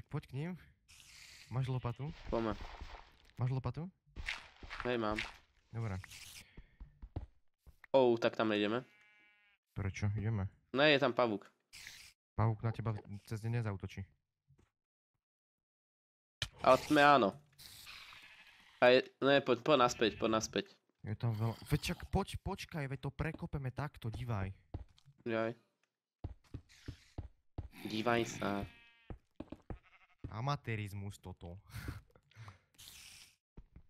poď k ním. Máš lopatu? Poďme. Máš lopatu? Hej, mám. Dobre. Tak tam nejdeme. Prečo? Ideme. Ne, je tam pavúk. Pavúk na teba cez deň nezautočí. Ale tme áno. Ne, poď naspäť. Je tam veľa... Veď čak, počkaj, veď to prekopeme takto, divaj. Jaj. Dívaj sa. Amatérizmus toto.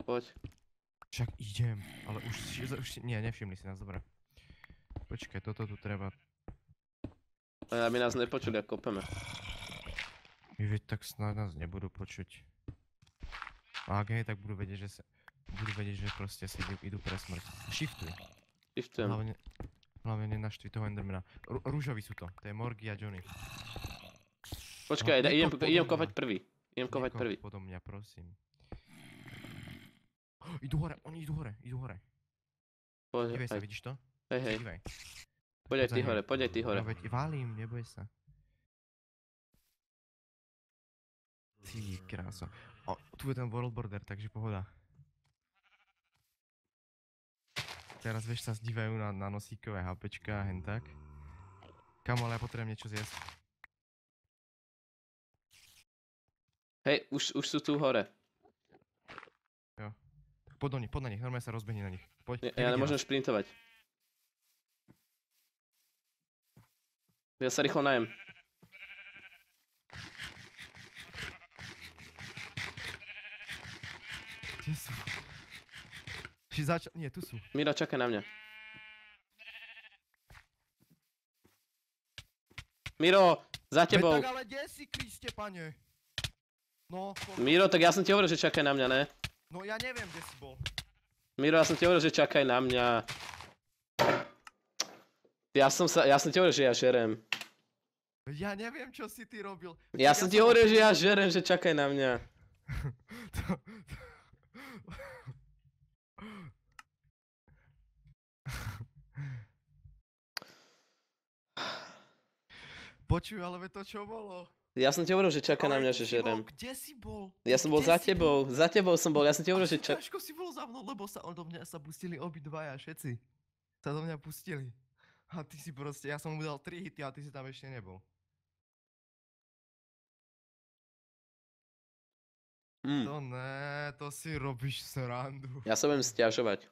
Poď. Však idem, ale už nie, nevšimli si nás, dobre. Počkaj, toto tu treba... Aby nás nepočuli, ako kopeme. Veď tak snad nás nebudú počuť. A ak nie, tak budú vedieť, že proste si idú pre smrť. Shiftuj. Shiftujem. Hlavne nenaštvi toho Endermana. Rúžoví sú to je Morgy a Johnny. Počkaj, idem kopať prvý. Podo mňa, prosím. Idú hore, oni idú hore. Dívej sa, vidíš to? Hej. Dívej. Poď aj ty hore. No veď valím, neboj sa. Ty krása. Tu je ten world border, takže pohoda. Teraz vieš sa zdívajú na nosíkové HPčka a hen tak. Kam, ale ja potrebujem niečo zjesť. Hej, už sú tu hore. Jo. Poď na nich, normálne sa rozbehni na nich. Poď. Ja nemôžem šprintovať. Ja sa rýchlo najem. Kde sú? Nie, tu sú. Miro, čakaj na mňa. Miro, za tebou. Tak ale kde si, Kriste, pane? No. Miro, tak ja som ti hovoril, že čakaj na mňa, ne? No ja neviem, kde si bol. Miro, ja som ti hovoril, že čakaj na mňa. Ja som ti hovoril, že ja žerem. Ja neviem, čo si ty robil. Ja som ti hovoril, že ja žerem, že čakaj na mňa. Počuj, ale to čo bolo? Ja som ti hovoril, že čakaj na mňa, že žerem. Kde si bol? Ja som bol za tebou som bol, ja som ti hovoril, že čakaj. Ťažko si bol za mnou, lebo sa odo mňa sa pustili obidvaja, všetci. Sa do mňa pustili. A ty si proste, ja som mu dal 3 hity a ty si tam ešte nebol. To ne, to si robíš srandu. Ja sa budem sťažovať.